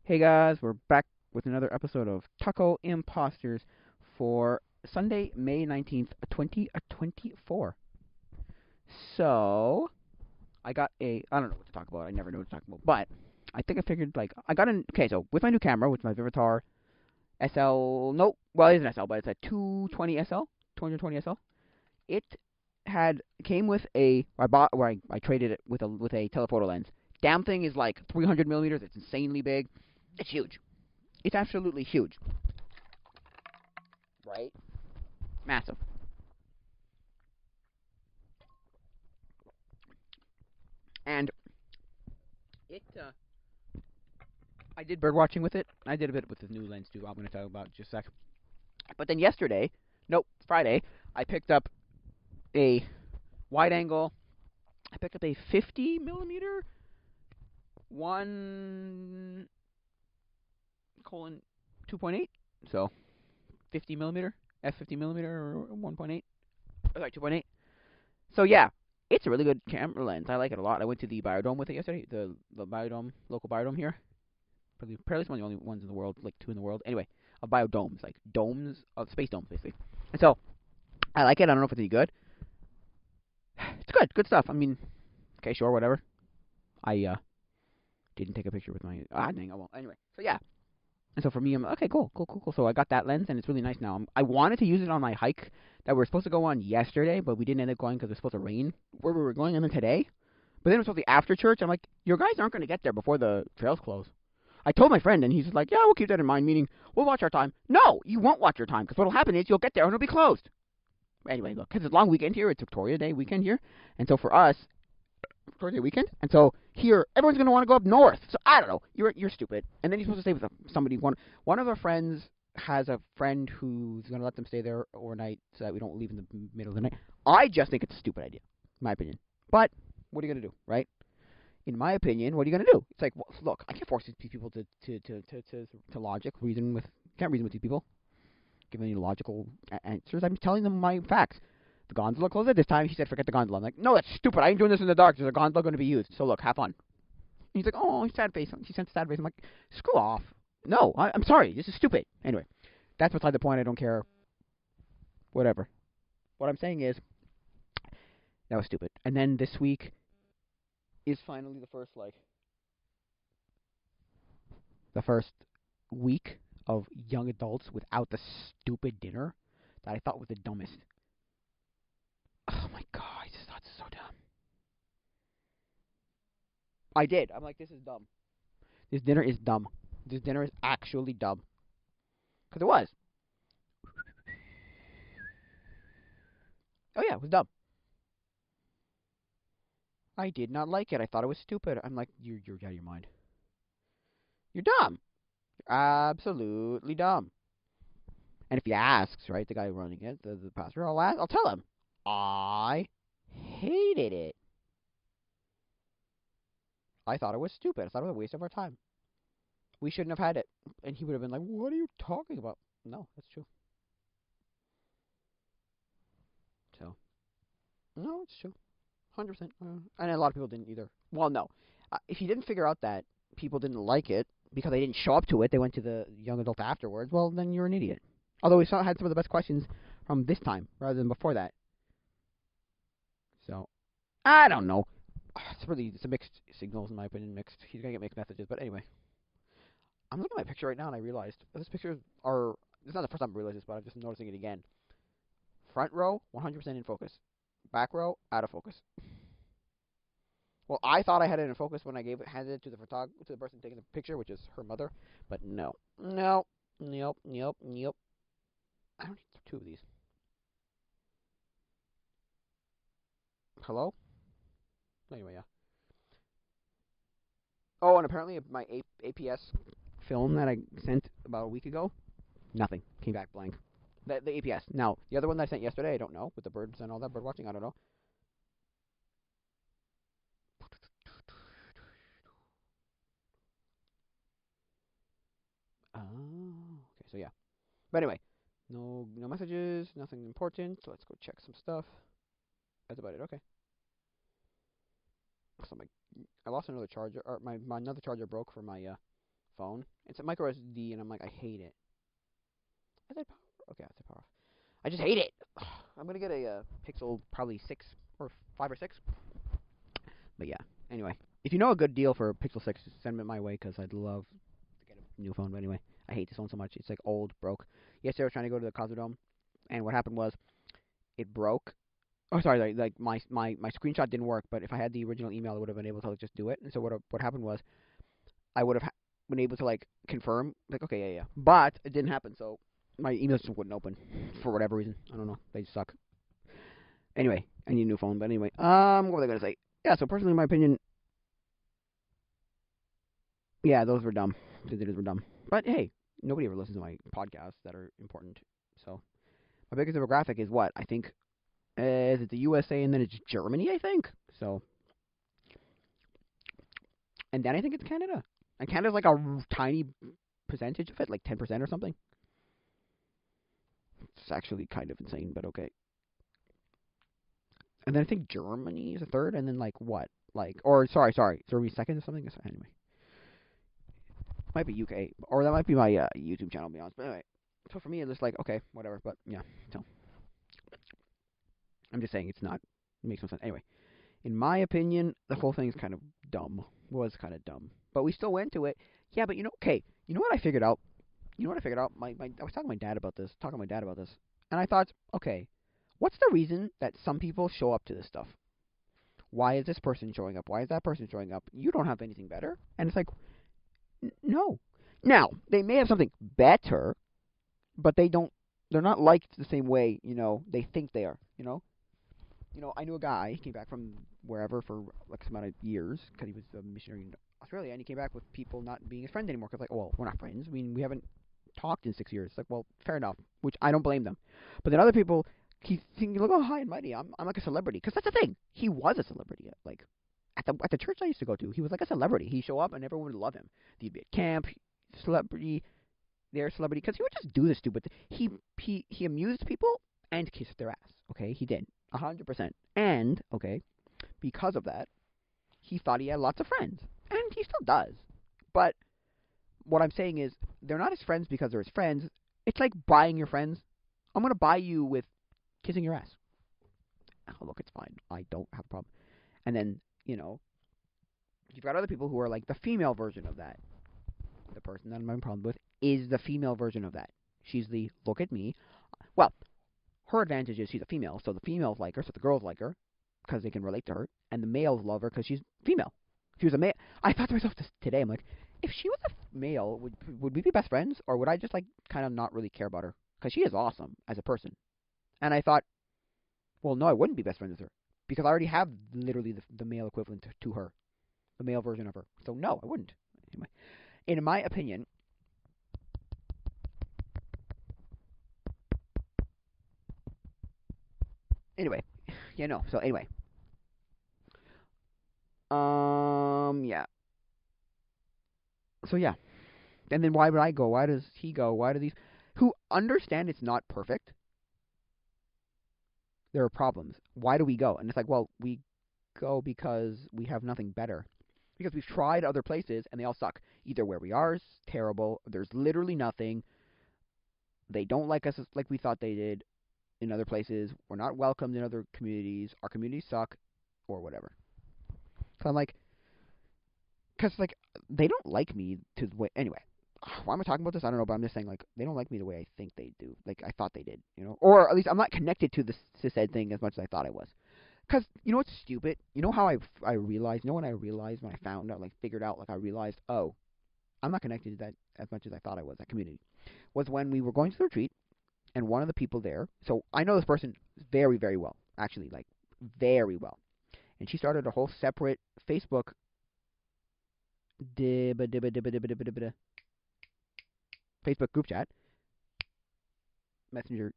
Hey guys, we're back with another episode of Taco Imposters for Sunday, May 19th, 2024. So, I don't know what to talk about. I never know what to talk about. But, I think I figured, okay, so with my new camera, with my Vivitar SL, no, well, it is an SL, but it's a 220 SL, 220 SL. It came with I traded it with a telephoto lens. Damn thing is like 300 millimeters. It's insanely big. It's huge. It's absolutely huge, right? Massive. And it, I did bird watching with it. I did a bit with the new lens too. I'm going to talk about in just a sec. But then yesterday, nope, Friday, I picked up a wide angle. I picked up a 50 millimeter one colon 2.8. So 50 millimeter f50 millimeter or 1.8. Sorry, 2.8. So yeah, it's a really good camera lens. I like it a lot. I went to the Biodome with it yesterday. The Biodome, local Biodome here. Probably one of the only ones in the world, like two in the world. Anyway, of biodomes, like domes, of space domes, basically. And so, I like it. I don't know if it's any good. It's good stuff. I mean, okay, sure, whatever. I didn't take a picture with my. Dang, I won't. Anyway, so yeah. And so for me, I'm okay, cool. So I got that lens, and it's really nice now. I wanted to use it on my hike that we were supposed to go on yesterday, but we didn't end up going because it was supposed to rain where we were going, and then today. But then it was supposed to be after church. I'm like, your guys aren't going to get there before the trails close. I told my friend, and he's just like, yeah, we'll keep that in mind, meaning we'll watch our time. No, you won't watch your time, because what'll happen is you'll get there and it'll be closed. Anyway, look, because it's a long weekend here. It's Victoria Day weekend here. And so for us, Victoria Day weekend. And so here, everyone's going to want to go up north. So I don't know. You're stupid. And then you're supposed to stay with somebody. One of our friends has a friend who's going to let them stay there overnight so that we don't leave in the middle of the night. I just think it's a stupid idea, in my opinion. But what are you going to do, right? In my opinion, what are you going to do? It's like, well, look, I can't force these people to logic, can't reason with these people, give any logical answers. I'm telling them my facts. The gondola closed at this time. He said, forget the gondola. I'm like, no, that's stupid. I ain't doing this in the dark. There's a gondola going to be used. So look, have fun. And he's like, oh, he's sad face. He sent a sad face. I'm like, screw off. No, I'm sorry. This is stupid. Anyway, that's beside the point. I don't care. Whatever. What I'm saying is, that was stupid. And then this week is finally the first week of young adults without the stupid dinner that I thought was the dumbest. Oh my god, I just thought this was so dumb. I did. I'm like, this is dumb. This dinner is dumb. This dinner is actually dumb. Because it was. Oh yeah, it was dumb. I did not like it. I thought it was stupid. I'm like, you're out of your mind. You're dumb. You're absolutely dumb. And if he asks, right, the guy running it, the pastor, I'll tell him. I hated it. I thought it was stupid. I thought it was a waste of our time. We shouldn't have had it. And he would have been like, what are you talking about? No, that's true. So, no, it's true. 100%. And a lot of people didn't either. Well, no. If you didn't figure out that people didn't like it because they didn't show up to it, they went to the young adult afterwards, well, then you're an idiot. Although had some of the best questions from this time rather than before that. So, I don't know. It's a mixed signals in my opinion. Mixed. He's gonna get mixed messages, but anyway. I'm looking at my picture right now and I realized this picture are. This is not the first time I realized this, but I'm just noticing it again. Front row, 100% in focus. Back row, out of focus. Well, I thought I had it in focus when I handed it to the person taking the picture, which is her mother, but no, nope. I don't need two of these. Hello? Anyway, yeah. Oh, and apparently my APS film that I sent about a week ago, nothing came back blank. The APS. Now the other one that I sent yesterday, I don't know with the birds and all that bird watching. I don't know. Oh, okay. So yeah. But anyway, no messages, nothing important. So let's go check some stuff. That's about it. Okay. So I lost another charger. Or my another charger broke for my phone. It's a micro SD, and I'm like, I hate it. Is that power? Okay, that's a power. I just hate it. I'm gonna get a Pixel, probably 6 or 5 or 6. But yeah, anyway, if you know a good deal for a Pixel 6, send it my way because I'd love to get a new phone. But anyway, I hate this phone so much. It's like old, broke. Yesterday I was trying to go to the Cosmodome, and what happened was it broke. Oh, sorry, like my screenshot didn't work. But if I had the original email, I would have been able to just do it. And so what happened was I would have been able to like confirm, like okay, yeah. But it didn't happen. So my emails just wouldn't open for whatever reason. I don't know. They just suck. Anyway, I need a new phone. But anyway, what was I gonna say? Yeah. So personally, in my opinion, yeah, those were dumb. Those were dumb. But hey, nobody ever listens to my podcasts that are important. So my biggest demographic is what I think is it the USA and then it's Germany. I think so, and then I think it's Canada. And Canada's like a tiny percentage of it, like 10% or something. It's actually kind of insane, but okay. And then I think Germany is a third, and then like what? Like, or sorry, Germany second or something. Anyway, might be UK, or that might be my YouTube channel. To be honest, but anyway. So for me, it's just like okay, whatever. But yeah, so I'm just saying it's not. It makes no sense. Anyway, in my opinion, the whole thing is kind of dumb. Was kind of dumb, but we still went to it. Yeah, but okay. You know what I figured out? You know what I figured out? I was talking to my dad about this. And I thought, okay, what's the reason that some people show up to this stuff? Why is this person showing up? Why is that person showing up? You don't have anything better. And it's like, no. Now, they may have something better, but they don't. They're not liked the same way. They think they are. I knew a guy. He came back from wherever for like some amount of years because he was a missionary in Australia, and he came back with people not being his friends anymore. Because like, well, we're not friends. I mean, we haven't talked in 6 years. It's like, well, fair enough. Which I don't blame them. But then other people, he thinking like, oh, hi and mighty. I'm like a celebrity because that's the thing. He was a celebrity. Like at the church I used to go to, he was like a celebrity. He'd show up and everyone would love him. He'd be at camp, celebrity. They're a celebrity because he would just do this stupid thing. He amused people and kissed their ass. Okay, he did 100%. And okay, because of that, he thought he had lots of friends, and he still does. But what I'm saying is, they're not his friends because they're his friends. It's like buying your friends. I'm gonna buy you with kissing your ass. Oh, look, it's fine. I don't have a problem. And then you've got other people who are like the female version of that. The person that I'm having a problem with is the female version of that. She's the look at me. Well, her advantage is she's a female, so the females like her, so the girls like her because they can relate to her, and the males love her because she's female. If she was a male, I thought to myself today, I'm like, if she was a male, would we be best friends, or would I just like kind of not really care about her? Because she is awesome as a person. And I thought, well, no, I wouldn't be best friends with her because I already have literally the male equivalent to her, the male version of her. So no, I wouldn't. Anyway, in my opinion, anyway, So anyway, yeah. So yeah, and then why would I go? Why does he go? Why do these who understand it's not perfect? There are problems. Why do we go? And it's like, well, we go because we have nothing better. Because we've tried other places and they all suck. Either where we are is terrible, there's literally nothing. They don't like us like we thought they did in other places. We're not welcomed in other communities. Our communities suck, or whatever. So I'm like, because like they don't like me to the way. Anyway, why am I talking about this? I don't know, but I'm just saying like they don't like me the way I think they do. Like I thought they did, or at least I'm not connected to this cishead thing as much as I thought I was. Because you know what's stupid? You know how I realized? When I realized when I found out, like figured out, like I realized, oh, I'm not connected to that as much as I thought I was. That community was when we were going to the retreat, and one of the people there. So I know this person very very well, actually, like very well, and she started a whole separate Facebook Facebook group chat, messenger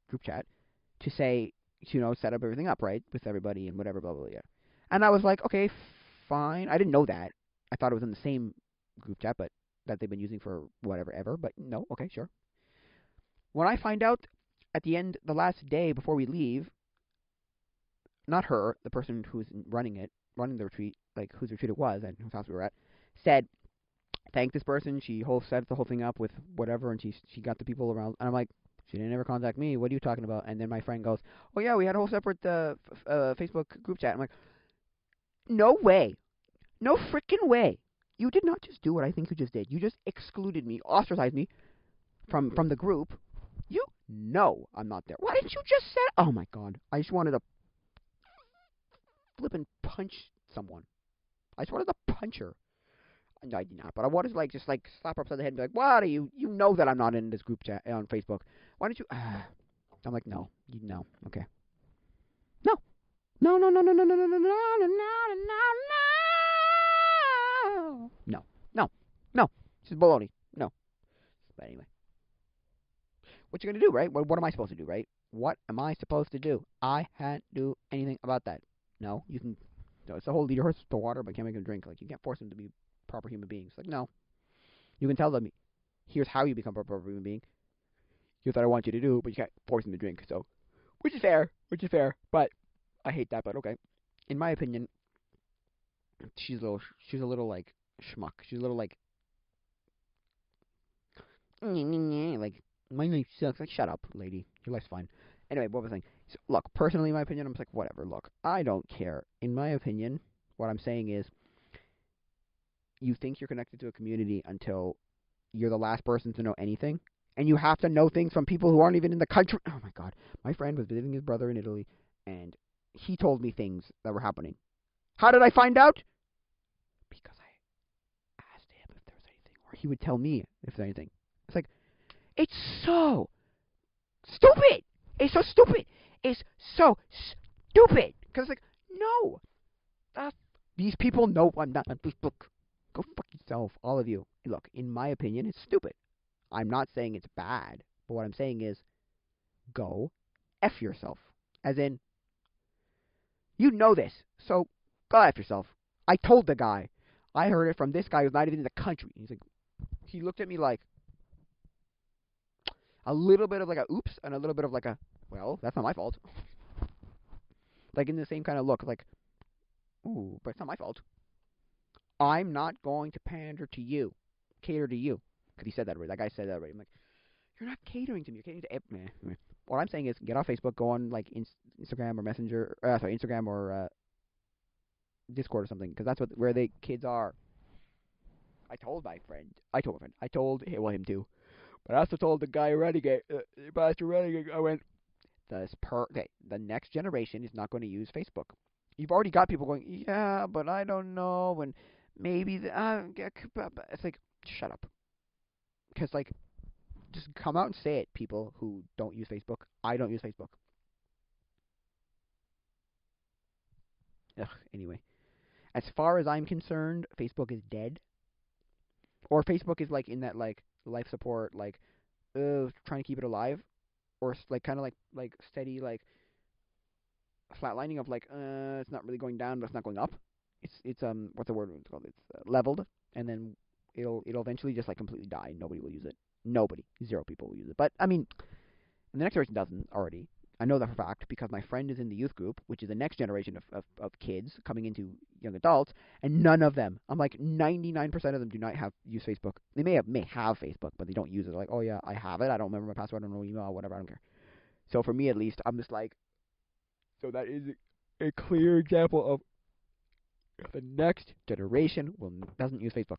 group chat, to say, set up everything up right with everybody and whatever, blah blah blah. Yeah. And I was like, okay, fine. I didn't know that. I thought it was in the same group chat, but that they've been using for whatever ever. But no, okay, sure. When I find out at the end, the last day before we leave, not her, the person who's running the retreat, like whose retreat it was and whose house we were at, said, thanked this person. She set the whole thing up with whatever, and she got the people around. And I'm like, she didn't ever contact me. What are you talking about? And then my friend goes, oh yeah, we had a whole separate Facebook group chat. I'm like, no way, no freaking way. You did not just do what I think you just did. You just excluded me, ostracized me from the group. You know I'm not there. Why didn't you just say? Oh my god, I just wanted to flip and punch someone. I just wanted to punch her. No, I did not. But I wanted to just slap her upside the head and be like, "What are you? You know that I'm not in this group chat on Facebook. Why don't you?" I'm like, "No, no, okay, no, no, no, no, no, no, no, no, no, no, no, no, no, no, no. This is baloney. No." But anyway, what you gonna do, right? What am I supposed to do, right? What am I supposed to do? I can't do anything about that. No, you can. No, it's the whole leader horse the water, but can't make him drink. Like you can't force him to be proper human beings. Like no, you can tell them, here's how you become a proper human being. Here's what I want you to do, but you can't force them to drink. So, which is fair, but I hate that. But okay, in my opinion, she's a little like schmuck. She's a little like my life sucks. Like shut up, lady. Your life's fine. Anyway, what was I saying? So, look, personally, in my opinion, I'm just like whatever. Look, I don't care. In my opinion, what I'm saying is, you think you're connected to a community until you're the last person to know anything, and you have to know things from people who aren't even in the country. Oh my god, my friend was visiting his brother in Italy, and he told me things that were happening. How did I find out? Because I asked him if there was anything, or he would tell me if there's anything. It's like, it's so stupid. It's so stupid. It's so stupid. Because it's like, no, these people know I'm not on Facebook. Go fuck yourself, all of you. Look, in my opinion, it's stupid. I'm not saying it's bad, but what I'm saying is, go F yourself. As in, you know this, so go F yourself. I told the guy. I heard it from this guy who's not even in the country. He looked at me like a little bit of like a oops and a little bit of like a, well, that's not my fault. Like in the same kind of look, like, ooh, but it's not my fault. I'm not going to pander to you, cater to you. Because he said that already. That guy said that already. I'm like, you're not catering to me. You're catering to everyone. What I'm saying is, get off Facebook, go on like Instagram or Messenger, Instagram or Discord or something, because that's where the kids are. I told my friend. I told him too. But I also told the guy Renegade, Pastor Renegade. I went, the next generation is not going to use Facebook. You've already got people going, yeah, but I don't know, and maybe it's like, shut up, because like, just come out and say it, people who don't use Facebook. I don't use Facebook. Ugh, anyway, as far as I'm concerned, Facebook is dead. Or Facebook is like in that like life support, like trying to keep it alive, or like kind of like steady like flatlining of like it's not really going down, but it's not going up. It's what's the word it's called? It's leveled, and then it'll eventually just like completely die. Nobody will use it. Nobody, zero people will use it. But I mean, and the next generation doesn't already. I know that for a fact because my friend is in the youth group, which is the next generation of kids coming into young adults, and none of them, I'm like 99% of them do not use Facebook. They may have Facebook, but they don't use it. They're like, oh yeah, I have it. I don't remember my password. I don't know email, whatever. I don't care. So for me at least, I'm just like, so that is a clear example of the next generation doesn't use Facebook.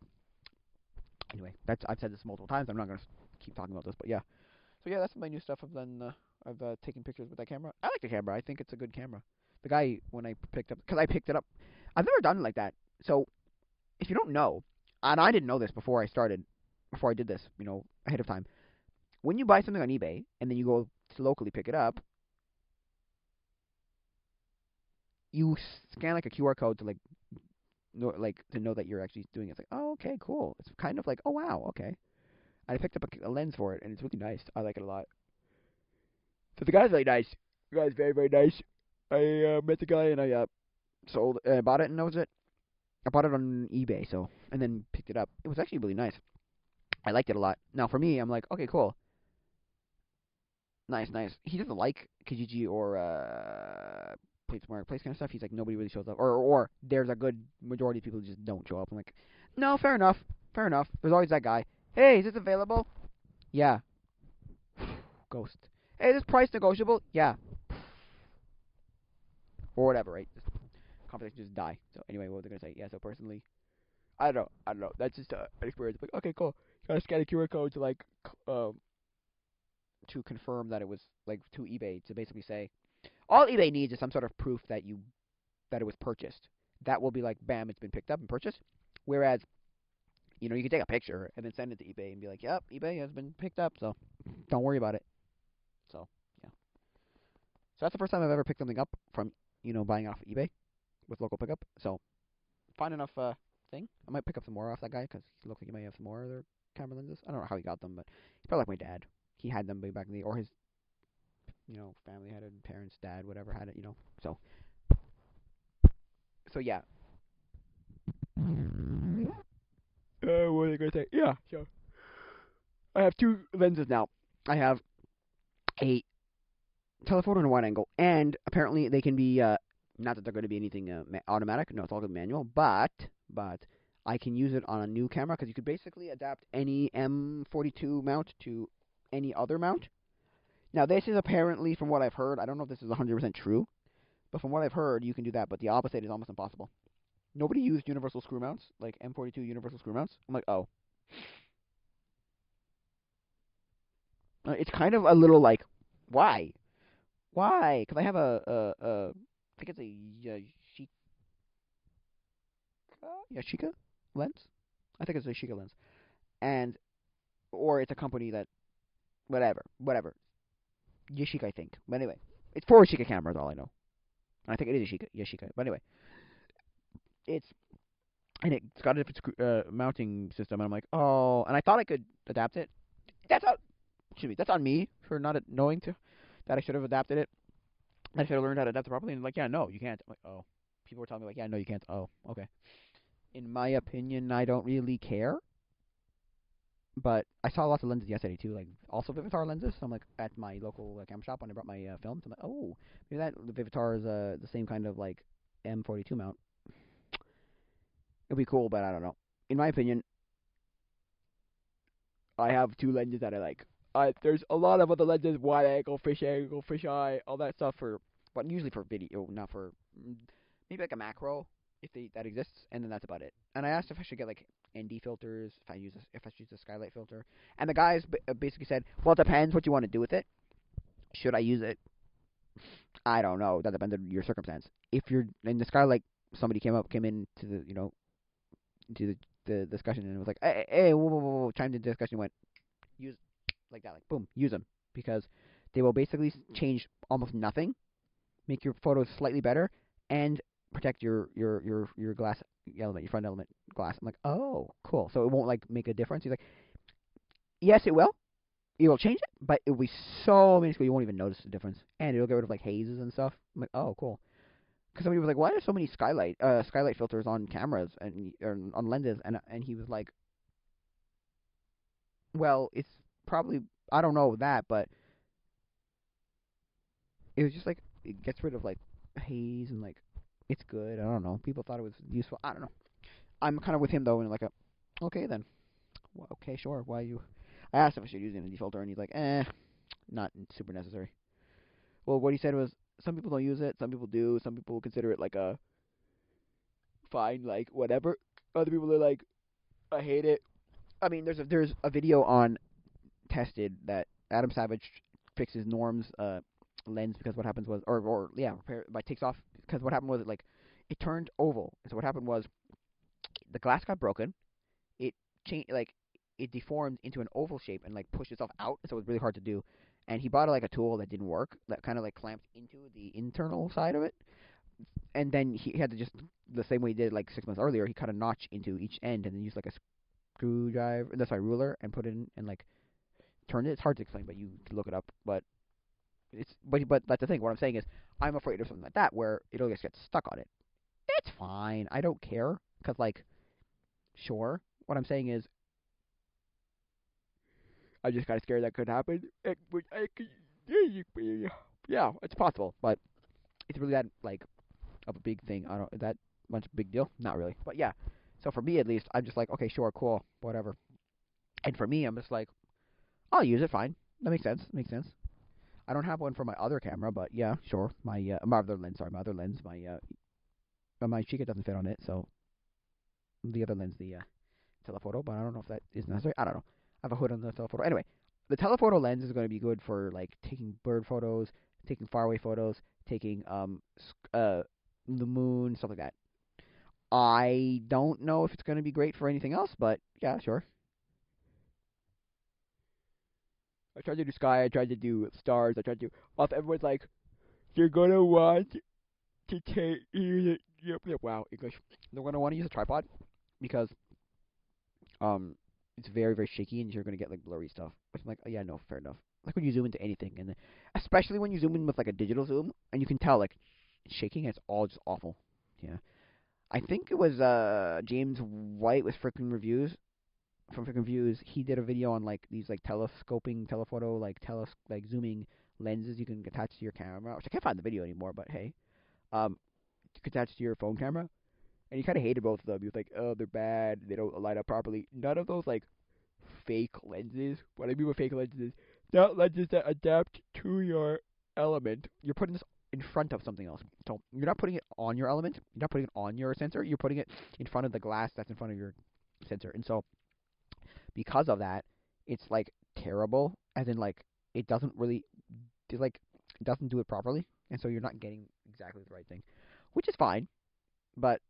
Anyway, I've said this multiple times. I'm not gonna keep talking about this, but yeah. So yeah, that's my new stuff. I've taken pictures with that camera. I like the camera. I think it's a good camera. The guy, when I picked up, because I picked it up, I've never done it like that. So if you don't know, and I didn't know this before I did this, ahead of time. When you buy something on eBay and then you go to locally pick it up, you scan like a QR code to to know that you're actually doing it. It's like, oh, okay, cool. It's kind of like, oh wow, okay. I picked up a lens for it, and it's really nice. I like it a lot. So the guy's really nice. The guy's very, very nice. I met the guy, and I bought it, and that was it. I bought it on eBay, and then picked it up. It was actually really nice. I liked it a lot. Now, for me, I'm like, okay, cool. Nice, nice. He doesn't like Kijiji or Place Marketplace kind of stuff. He's like, nobody really shows up. Or there's a good majority of people who just don't show up. I'm like, no, fair enough. fair enough. There's always that guy. Hey, is this available? Yeah. Ghost. Hey, is this price negotiable? Yeah. Or whatever, right? Just conversation just die. So anyway, what was I gonna say? Yeah. So personally, I don't know. That's just an experience. Like, okay, cool. Gotta scan a QR code to like to confirm that it was like to eBay to basically say all eBay needs is some sort of proof that it was purchased. That will be like, bam, it's been picked up and purchased. Whereas, you can take a picture and then send it to eBay and be like, yep, eBay has been picked up, so don't worry about it. So yeah. So that's the first time I've ever picked something up from buying off eBay with local pickup. So fine enough thing. I might pick up some more off that guy because he looks like he might have some more of their camera lenses. I don't know how he got them, but he's probably like my dad. He had them way back in the, or his family had it, parents, dad, whatever had it. So yeah. What was I gonna say? Yeah, so I have two lenses now. I have a telephoto and a wide angle, and apparently they can be not that they're going to be anything automatic. No, it's all going to be manual. But I can use it on a new camera because you could basically adapt any M42 mount to any other mount. Now this is apparently, from what I've heard, I don't know if this is 100% true, but from what I've heard, you can do that. But the opposite is almost impossible. Nobody used universal screw mounts, like M42 universal screw mounts. I'm like, oh. It's kind of a little like, why? Why? Because I have I think it's a Yashica lens. I think it's a Yashica lens, and or it's a company that whatever. Yashica, I think. But anyway, it's for Yashica cameras. All I know. And I think it is Yashica. But anyway, it's it's got a different mounting system, and I'm like, oh, and I thought I could adapt it. That's on, that's on me for not knowing that I should have adapted it. I should have learned how to adapt it properly. And like, yeah, no, you can't. I'm like, oh, people were telling me like, yeah, no, you can't. Oh, okay. In my opinion, I don't really care. But I saw lots of lenses yesterday too, like also Vivitar lenses. So I'm like at my local camera shop when I brought my films. I'm like, oh, maybe that Vivitar is the same kind of like M42 mount. It'll be cool, but I don't know. In my opinion, I have two lenses that I like. There's a lot of other lenses, wide angle, fish eye, all that stuff but usually for video, not for maybe like a macro that exists, and then that's about it. And I asked if I should get like ND filters, if I should use a skylight filter, and the guys basically said, well, it depends what you want to do with it. Should I use it? I don't know. That depends on your circumstance. If you're in the skylight, somebody came in to the to the discussion and was like, hey, whoa, chimed into the discussion and went, use like that, like boom, use them because they will basically change almost nothing, make your photos slightly better, and protect your glass element, your front element glass. I'm like, oh, cool. So it won't like make a difference. He's like, yes, it will. It will change it, but it will be so minuscule you won't even notice the difference, and it'll get rid of like hazes and stuff. I'm like, oh, cool. Because somebody was like, why are there so many skylight filters on cameras and or on lenses? And he was like, well, it's probably, I don't know that, but it was just like it gets rid of like haze and like it's good. I don't know. People thought it was useful. I don't know. I'm kind of with him though, and like, okay then, well, okay, sure. Why you? I asked if I should use an ND filter, and he's like, not super necessary. Well, what he said was, some people don't use it, some people do, some people consider it like a fine, like whatever. Other people are like, I hate it. I mean, there's a video on Tested that Adam Savage fixes Norm's lens because what happens was, or yeah, takes off because what happened was it turned oval. So what happened was the glass got broken. It changed it deformed into an oval shape and like pushed itself out, so it was really hard to do. And he bought like a tool that didn't work that kind of like clamped into the internal side of it. And then he had to just the same way he did like 6 months earlier. He cut a notch into each end and then used like a screwdriver, that's my ruler, and put it in and like turned it. It's hard to explain, but you can look it up. But that's the thing. What I'm saying is, I'm afraid of something like that where it'll just get stuck on it. It's fine. I don't care because like, sure. What I'm saying is, I just got scared that could happen. Yeah, it's possible, but it's really that like of a big thing. I don't that much big deal. Not really, but yeah. So for me, at least, I'm just like, okay, sure, cool, whatever. And for me, I'm just like, I'll use it, fine. That makes sense. Makes sense. I don't have one for my other camera, but yeah, sure. My other lens, sorry, my other lens, my Chica doesn't fit on it, so the other lens, the telephoto. But I don't know if that is necessary. I don't know. I have a hood on the telephoto. Anyway, the telephoto lens is going to be good for like taking bird photos, taking faraway photos, taking the moon, stuff like that. I don't know if it's going to be great for anything else, but yeah, sure. I tried to do sky. I tried to do stars. I tried to. Off. Everyone's like, you're gonna want to take. Yep, yep. Wow, English. They're gonna want to use a tripod because um, it's very very shaky and you're gonna get like blurry stuff. Which I'm like, oh, yeah, no, fair enough. Like when you zoom into anything, and especially when you zoom in with like a digital zoom, and you can tell like it's shaking. And it's all just awful. Yeah, I think it was James White with freaking reviews from freaking views. He did a video on like these like telescoping telephoto like zooming lenses you can attach to your camera, which I can't find the video anymore. But hey, you can attach to your phone camera, and he kind of hated both of them. He was like, oh, they're bad. They don't light up properly. None of those like fake lenses. What I mean by fake lenses is not lenses that adapt to your element. You're putting this in front of something else. So you're not putting it on your element. You're not putting it on your sensor. You're putting it in front of the glass that's in front of your sensor. And so because of that, it's like terrible. As in like it doesn't really it doesn't do it properly, and so you're not getting exactly the right thing, which is fine. But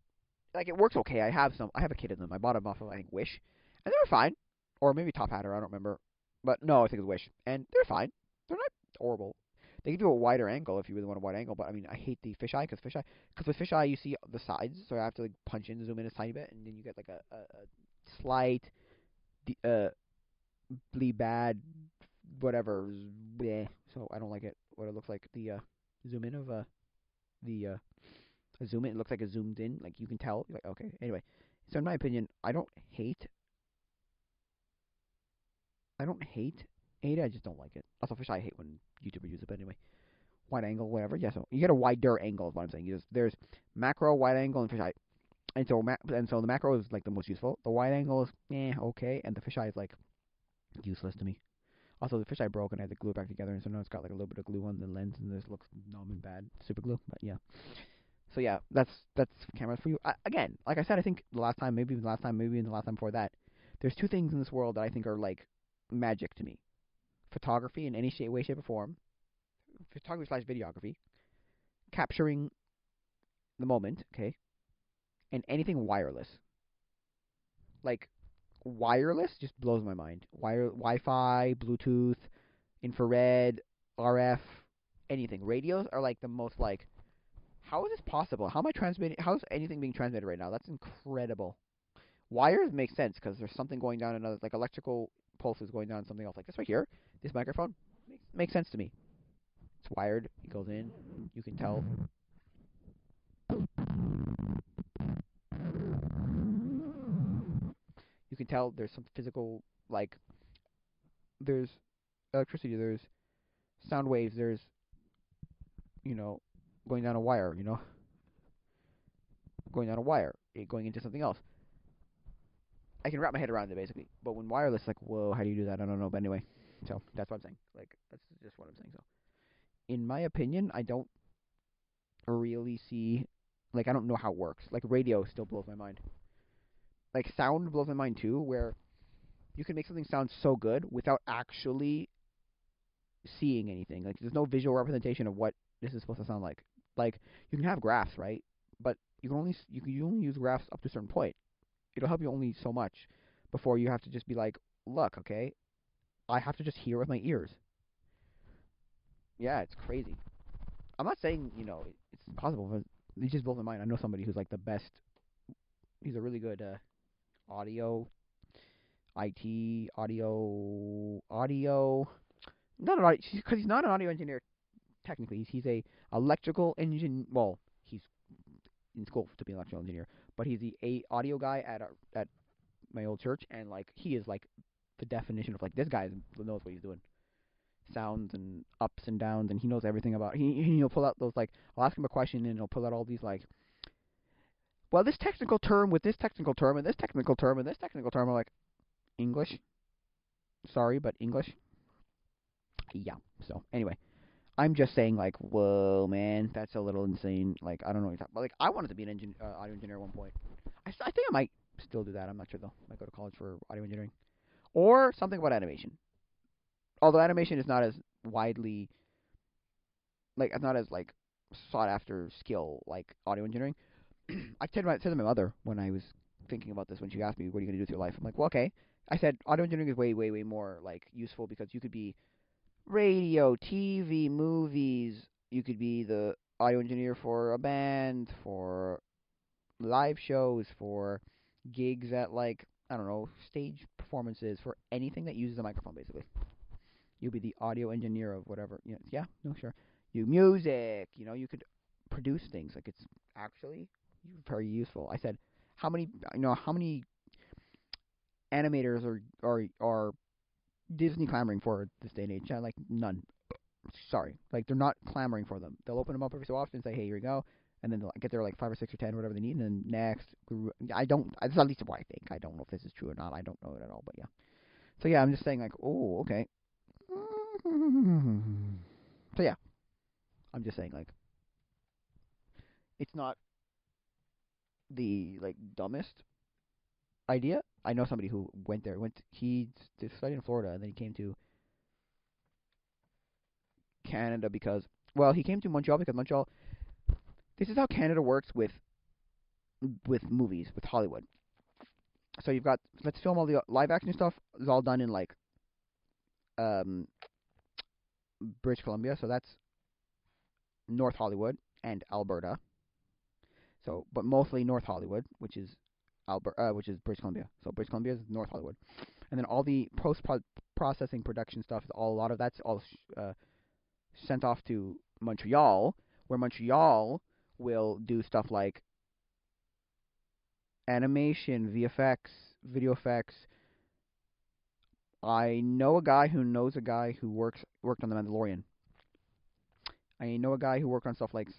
like it works okay. I have some. I have a kit of them. I bought them off of I think Wish, and they were fine, or maybe Top Hatter. I don't remember, but no, I think it was Wish, and they're fine. They're not horrible. They give you a wider angle if you really want a wide angle, but I mean I hate the fisheye because with fisheye you see the sides, so I have to like punch in, zoom in a tiny bit, and then you get like a slight, uh, bad, whatever. Bleh. So I don't like it. What it looks like the zoom in of the zoom in. It looks like a zoomed in. Like you can tell. You're like okay. Anyway, so in my opinion, I don't hate it. I just don't like it. Also, fish I hate when YouTubers use it. But anyway, wide angle, whatever. Yeah. So you get a wider angle is what I'm saying. There's macro, wide angle, and fisheye. And so the macro is like the most useful. The wide angle is okay, and the fisheye is like useless to me. Also, the fisheye broke and I had to glue it back together, and so now it's got like a little bit of glue on the lens, and this looks numb and bad, super glue. But yeah, so yeah, that's cameras for you. Again, like I said, I think the last time, maybe even the last time, maybe even the last time before that, there's two things in this world that I think are like magic to me: photography in any way, shape, or form, photography slash videography, capturing the moment, okay, and anything wireless. Like wireless just blows my mind. Wi-Fi, Bluetooth, infrared, RF, anything. Radios are like the most like. How is this possible? How am I transmitting? How is anything being transmitted right now? That's incredible. Wires make sense because there's something going down another, like electrical pulses going down something else. Like this right here, this microphone makes sense to me. It's wired. It goes in. You can tell. You can tell there's some physical like there's electricity. There's sound waves. There's you know going down a wire. Going down a wire. Going into something else. I can wrap my head around it basically. But when wireless, like, whoa, how do you do that? I don't know. But anyway, so that's what I'm saying. Like, that's just what I'm saying. So, in my opinion, I don't really see, like, I don't know how it works. Like, radio still blows my mind. Like, sound blows my mind too, where you can make something sound so good without actually seeing anything. Like, there's no visual representation of what this is supposed to sound like. Like, you can have graphs, right? But you only use graphs up to a certain point. It'll help you only so much before you have to just be like, look, okay, I have to just hear with my ears. Yeah, it's crazy. I'm not saying it's impossible, but it just blows my mind. I know somebody who's like the best. He's a really good audio, IT, audio. Not an audio because he's not an audio engineer technically. He's a electrical engine. Well, he's in school to be an electrical engineer, but he's the audio guy at my old church, and like he is like the definition of like this guy knows what he's doing. Sounds and ups and downs, and he knows everything about. He'll pull out those like I'll ask him a question, and he'll pull out all these like well, this technical term with this technical term and this technical term and this technical term. I'm like, English? Sorry, but English? Yeah. So, anyway. I'm just saying, like, whoa, man, that's a little insane. Like, I don't know what you're talking about. Like, I wanted to be an audio engineer at one point. I think I might still do that. I'm not sure, though. I might go to college for audio engineering. Or something about animation. Although animation is not as widely, like, it's not as, like, sought after skill like audio engineering. I said to my mother when I was thinking about this, when she asked me, what are you going to do with your life? I'm like, well, okay. I said, audio engineering is way, way, way more, like, useful because you could be radio, TV, movies. You could be the audio engineer for a band, for live shows, for gigs at, like, I don't know, stage performances, for anything that uses a microphone, basically. You'll be the audio engineer of whatever. You know, yeah, no, sure. You music, you could produce things. Like, it's actually very useful. I said, how many animators are Disney clamoring for this day and age? Like, none. Sorry, like, they're not clamoring for them. They'll open them up every so often and say, hey, here you go, and then they'll get there like 5 or 6 or 10, whatever they need, and then next. I don't. That's at least what I think. I don't know if this is true or not. I don't know it at all, but yeah. So yeah, I'm just saying, like, oh, okay. So yeah, I'm just saying, like, it's not the, like, dumbest idea. I know somebody who went there. He studied in Florida, and then he came to Canada because, well, he came to Montreal because Montreal. This is how Canada works with movies, with Hollywood. So you've got, let's film all the live action stuff. Is all done in, like, um British Columbia. So that's North Hollywood and Alberta. So, but mostly North Hollywood, which is which is British Columbia. So British Columbia is North Hollywood, and then all the post processing production stuff is all, a lot of that's all sent off to Montreal, where Montreal will do stuff like animation, VFX, video effects. I know a guy who knows a guy who worked on The Mandalorian. I know a guy who worked on stuff like,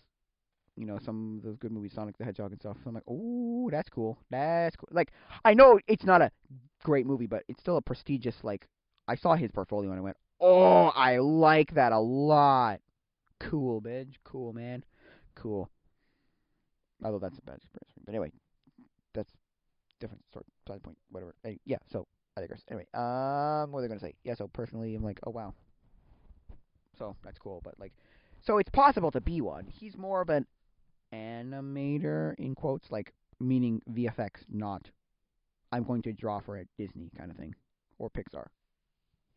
some of those good movies, Sonic the Hedgehog and stuff. So I'm like, oh, that's cool. That's cool. Like, I know it's not a great movie, but it's still a prestigious, like, I saw his portfolio and I went, oh, I like that a lot. Cool, bitch. Cool, man. Cool. Although that's a bad experience. But anyway, that's different side point, whatever. Yeah, so I digress. Anyway, what was I gonna say? Yeah, so personally, I'm like, oh wow. So that's cool, but, like, so it's possible to be one. He's more of an animator in quotes, like, meaning VFX, not I'm going to draw for a Disney kind of thing or Pixar,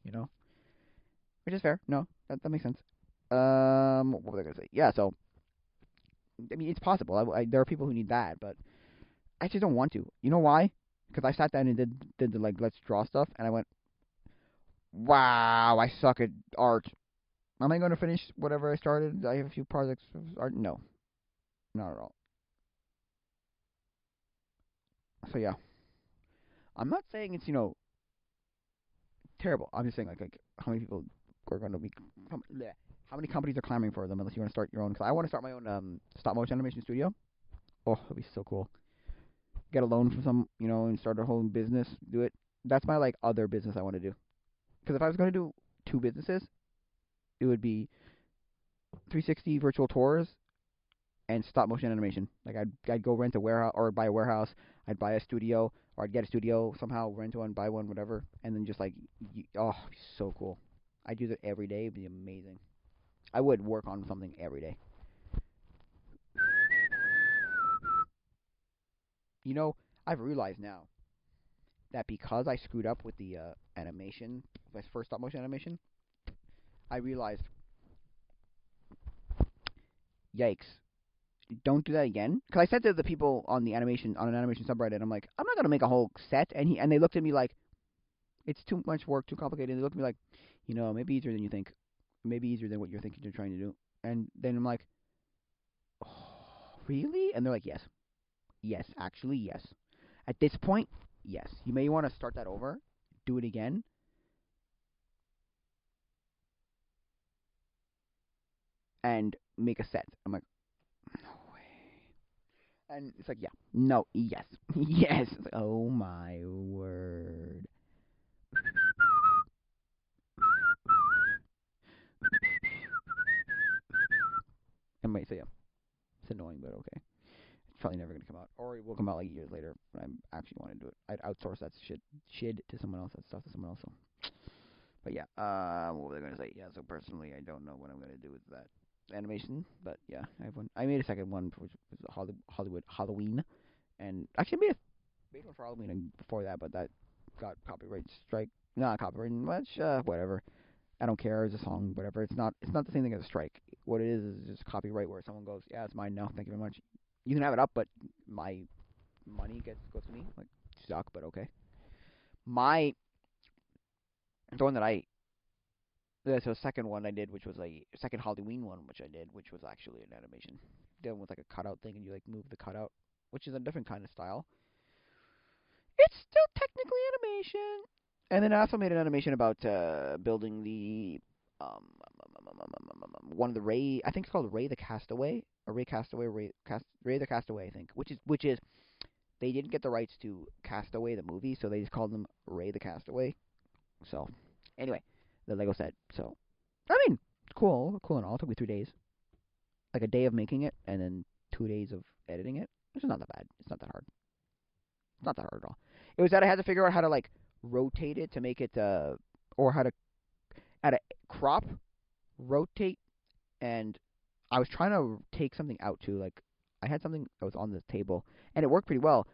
which is fair. No, that makes sense. What was I gonna say? Yeah, so I mean, it's possible. There are people who need that, but I just don't want to. You know why? Because I sat down and did the, like, let's draw stuff, and I went, wow, I suck at art. Am I going to finish whatever I started? I have a few projects of art. No, not at all. So yeah, I'm not saying it's, terrible. I'm just saying, like, how many people are going to be, how many companies are clamoring for them unless you want to start your own. Cause I want to start my own stop motion animation studio. Oh, that'd be so cool. Get a loan from some, and start a whole business. Do it. That's my, like, other business I want to do. Because if I was going to do two businesses, it would be 360 virtual tours and stop motion animation. Like, I'd go rent a warehouse or buy a warehouse. I'd buy a studio, or I'd get a studio somehow, rent one, buy one, whatever, and then just, like, oh, it'd be so cool. I'd use it every day. It'd be amazing. I would work on something every day. I've realized now that because I screwed up with the animation, my first stop motion animation, I realized, yikes, don't do that again. Because I said to the people on an animation subreddit, I'm like, I'm not gonna make a whole set, and they looked at me like, it's too much work, too complicated. They looked at me like, maybe easier than you think, maybe easier than what you're thinking you're trying to do. And then I'm like, oh, really? And they're like, yes, actually, yes. At this point, yes. You may want to start that over, do it again, and make a set. I'm like, no way. And it's like, yeah, no, yes, yes. It's like, oh my word. I might say, yeah, it's annoying, but okay. It's probably never gonna come out, or it will come out like years later. When I actually want to do it, I'd outsource that shit to someone else, that stuff to someone else. So. But yeah, what was I gonna say? Yeah, so personally, I don't know what I'm gonna do with that animation, but yeah, I have one. I made a second one, which was Hollywood Halloween, and actually made one for Halloween before that, but that got copyright strike. Not copyright much, whatever. I don't care. It's a song, whatever. It's not the same thing as a strike. What it is just copyright where someone goes, yeah, it's mine now. Thank you very much. You can have it up, but my money goes to me. Like suck, but okay. My the one that I There's a second one I did, which was a second Halloween one, which I did, which was actually an animation done with like a cutout thing, and you like move the cutout, which is a different kind of style. It's still technically animation. And then I also made an animation about building the one of the Ray. I think it's called Ray the Castaway, or Ray Castaway, Ray the Castaway. I think, which is they didn't get the rights to Castaway the movie, so they just called them Ray the Castaway. So anyway, the Lego set. So I mean, it's cool and all. It took me 3 days, like a day of making it, and then 2 days of editing it, which is not that bad. It's not that hard. It's not that hard at all. It was that I had to figure out how to like rotate it to make it, or how to crop, rotate, and I was trying to take something out too. Like I had something that was on the table, and it worked pretty well.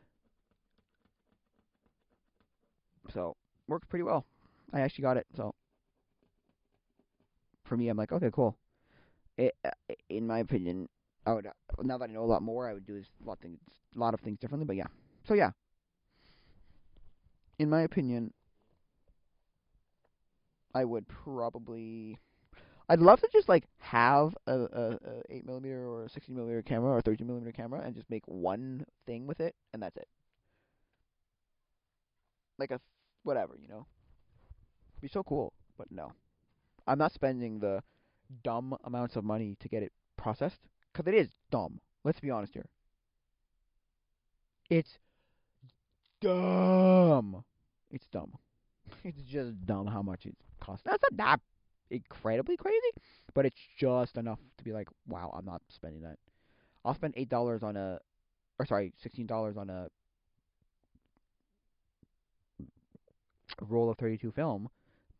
So worked pretty well. I actually got it. So for me, I'm like, okay, cool. In my opinion, I would now that I know a lot more, I would do a lot of things differently. But yeah, so yeah, in my opinion, I would probably. I'd love to just like have a 8 millimeter or a 16 millimeter camera or 13 millimeter camera and just make one thing with it, and that's it. Like a whatever, It'd be so cool. But no, I'm not spending the dumb amounts of money to get it processed because it is dumb. Let's be honest here. It's dumb. It's dumb. It's just dumb how much it costs. That's not that incredibly crazy, but it's just enough to be like, wow, I'm not spending that. I'll spend $8 on or sorry, $16 on a roll of 32 film,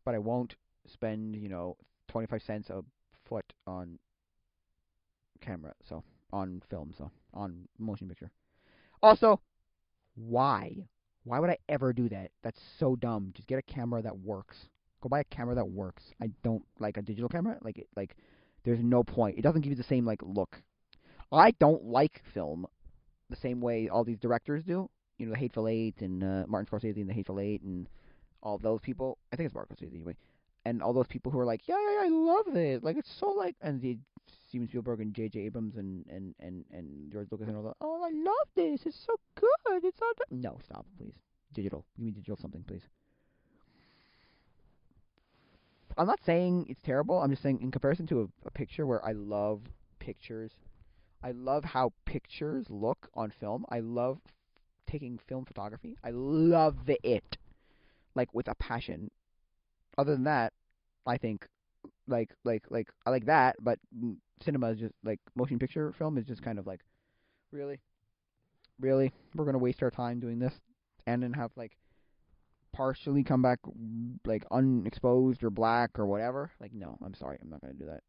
but I won't spend 25 cents a foot on camera, so on film, so on motion picture. Also, why? Why would I ever do that? That's so dumb. Just get a camera that works. Go buy a camera that works. I don't like a digital camera. There's no point. It doesn't give you the same look. I don't like film the same way all these directors do. The Hateful Eight and Martin Scorsese and the Hateful Eight and all those people. I think it's Martin Scorsese anyway. And all those people who are like, yeah, I love this. Like it's so and the Steven Spielberg and J.J. Abrams and George Lucas and all that. Oh, I love this. It's so good. It's all good. No, stop, please. Digital. Give me digital something, please. I'm not saying it's terrible. I'm just saying in comparison to a picture where I love pictures. I love how pictures look on film. I love taking film photography. I love it. Like with a passion. Other than that, I think I like that, but cinema is just like motion picture film is just kind of like really, really we're gonna waste our time doing this, and then have like partially come back like unexposed or black or whatever. Like no, I'm sorry, I'm not gonna do that.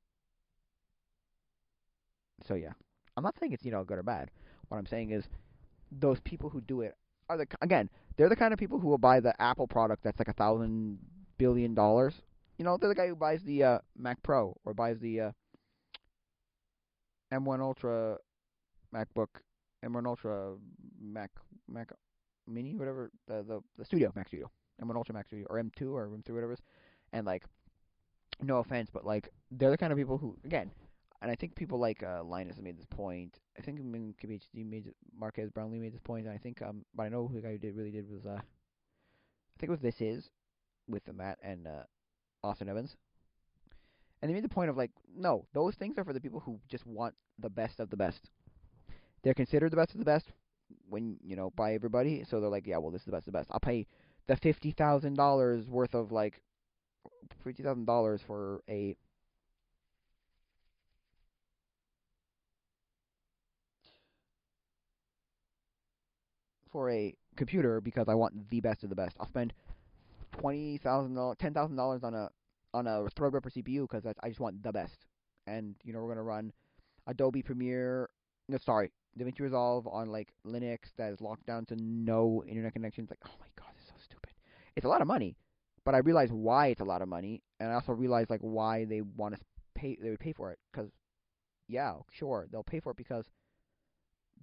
So yeah, I'm not saying it's good or bad. What I'm saying is those people who do it are they're the kind of people who will buy the Apple product that's like $1,000 billion. They're the guy who buys the Mac Pro or buys the M1 Ultra MacBook, M1 Ultra Mac Mini, whatever the Studio Mac Studio, M1 Ultra Mac Studio, or M2 or M3, whatever it is. And like, no offense, but like they're the kind of people who and I think people like Linus made this point. I think KBHD Marquez Brownlee made this point, and I think but I know who the guy who really did was I think it was This Is with the Matt and Austin Evans. And they made the point of like, no, those things are for the people who just want the best of the best. They're considered the best of the best when by everybody. So they're like, yeah, well, this is the best of the best. I'll pay the $50,000 worth of like $50,000 for a computer because I want the best of the best. I'll spend $20,000, $10,000 on a Threadripper CPU because I just want the best. And we're gonna run Adobe Premiere. No, sorry, DaVinci Resolve on like Linux that is locked down to no internet connections. Like, oh my god, it's so stupid. It's a lot of money, but I realize why it's a lot of money, and I also realize like why they want to pay. They would pay for it because yeah, sure, they'll pay for it because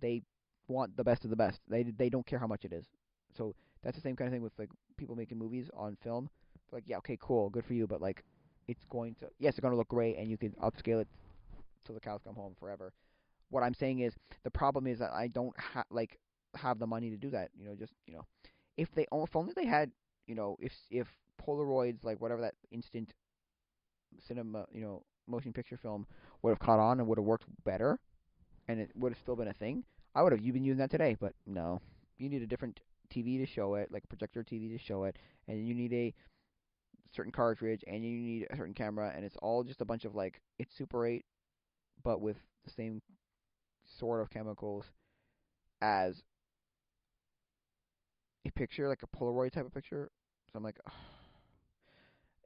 they want the best of the best. They don't care how much it is. So that's the same kind of thing with like people making movies on film. Like, yeah, okay, cool, good for you, but like it's going to yes, it's going to look great, and you can upscale it till the cows come home forever. What I'm saying is the problem is that I don't have the money to do that. Just if only they had if Polaroids like whatever that instant cinema motion picture film would have caught on and would have worked better and it would have still been a thing. I would have you been using that today, but no. You need a different TV to show it, like a projector TV to show it, and you need a certain cartridge and you need a certain camera, and it's all just a bunch of like it's Super 8 but with the same sort of chemicals as a picture, like a Polaroid type of picture. So I'm like, ugh,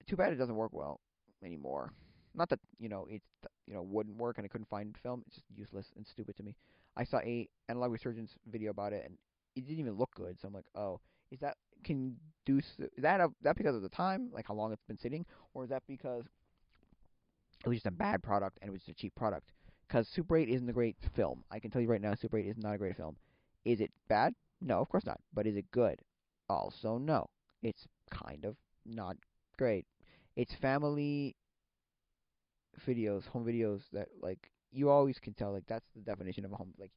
too bad it doesn't work well anymore. Not that it wouldn't work and I couldn't find film. It's just useless and stupid to me. I saw a analog resurgence video about it and it didn't even look good. So I'm like, oh, is that that because of the time, like how long it's been sitting, or is that because it was just a bad product and it was just a cheap product? Because Super 8 isn't a great film. I can tell you right now, Super 8 is not a great film. Is it bad? No, of course not. But is it good? Also, no. It's kind of not great. It's family videos, home videos that like you always can tell like that's the definition of a home. Like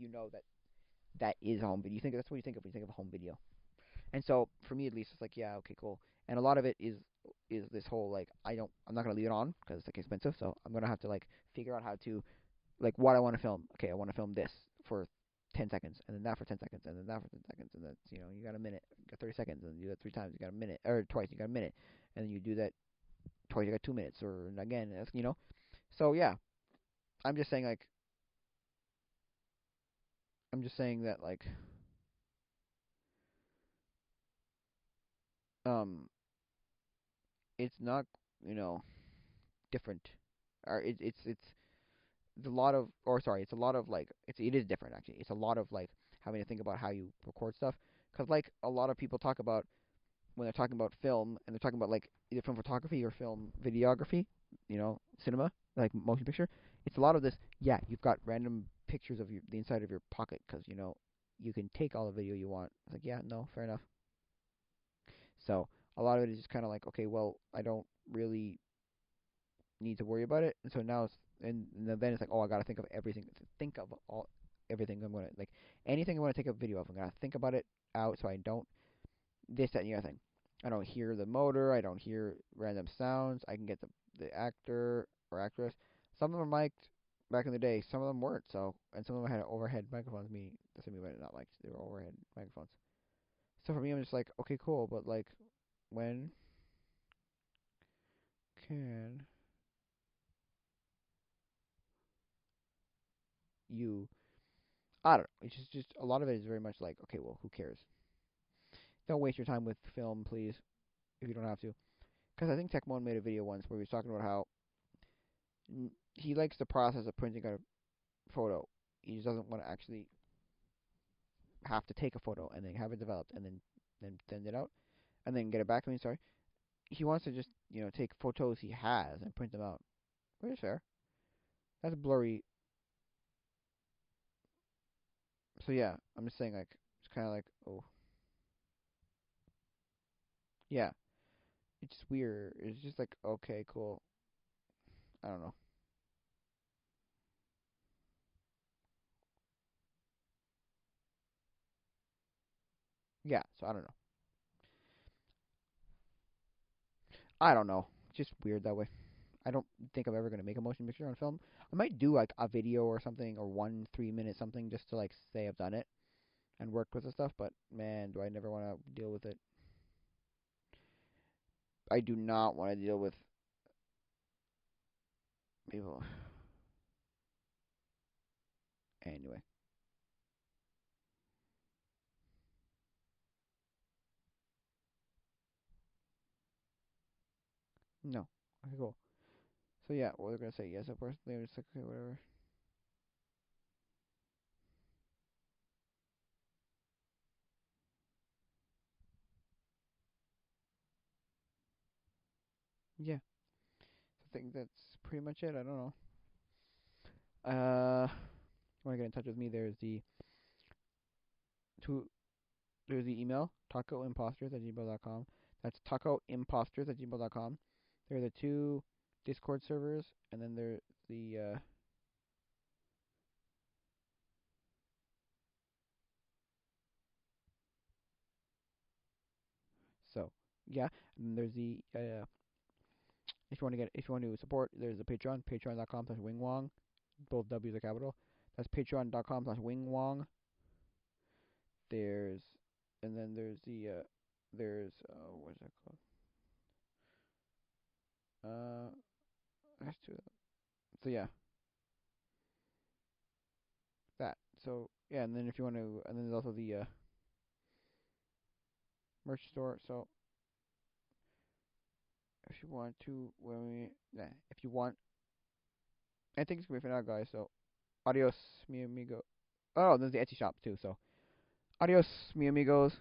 that is a home video. You think that's what you think of when you think of a home video. And so for me at least, it's like yeah, okay, cool. And a lot of it is this whole like I'm not gonna leave it on because it's like expensive. So I'm gonna have to like figure out how to like what I want to film. Okay, I want to film this for 10 seconds, and then that for 10 seconds, and then that for 10 seconds, and that's you got a minute, you got 30 seconds, and you do that three times, you got a minute, or twice, you got a minute, and then you do that twice, you got 2 minutes, or again, that's. So yeah, I'm just saying like I'm just saying that like um it's not you know different, or it's a lot of or sorry, it's a lot of like it is different actually. It's a lot of like having to think about how you record stuff, because like a lot of people talk about when they're talking about film and they're talking about like either film photography or film videography, cinema, like motion picture. It's a lot of this. Yeah, you've got random pictures of the inside of your pocket because you can take all the video you want. It's like yeah, no, fair enough. So a lot of it is just kind of like okay, well, I don't really need to worry about it, and so now and then it's like oh, I gotta think of everything. Think of all everything I'm gonna like anything I want to take a video of. I'm gonna think about it out so I don't this, that, and the other thing. I don't hear the motor. I don't hear random sounds. I can get the actor or actress. Some of them are mic'd back in the day. Some of them weren't. So, and some of them had overhead microphones. Me, that's what I mean by not mic'd. They were overhead microphones. So for me, I'm just like, okay, cool. But like, when can you? I don't know. It's just a lot of it is very much like, okay, well, who cares? Don't waste your time with film, please, if you don't have to. Because I think Techmon made a video once where he was talking about how he likes the process of printing out a photo. He just doesn't want to actually have to take a photo and then have it developed and then send it out and then get it back to me. Sorry, he wants to just take photos he has and print them out. Which is fair. That's blurry. So yeah, I'm just saying like it's kind of like oh yeah, it's just weird. It's just like okay, cool. I don't know. Yeah, so I don't know. I don't know. Just weird that way. I don't think I'm ever gonna make a motion picture on film. I might do like a video or something, or 1 3 minute something, just to like say I've done it and worked with the stuff. But man, do I never want to deal with it. I do not want to deal with people. Anyway, no. Okay, cool. So yeah, what they're gonna say? Yes, of course. They're just like, okay, whatever. Yeah, I think that's pretty much it. I don't know. Want to get in touch with me? Two. There's the email tacoimposters@gmail.com. That's tacoimposters@gmail.com. There are the two Discord servers, and then there's the so yeah. And then there's the if you want to support, there's the Patreon, patreon.com/wingwong. Both W's are capital. That's patreon.com/wingwong. There's and then there's the there's what's that called? Uh, that's two. So yeah, that. So yeah, and then if you want to, and then there's also the merch store. So if you want to, when we, nah, if you want, I think it's gonna be for now, guys. So adios, mi amigo. Oh, there's the Etsy shop too. So adios, mi amigos.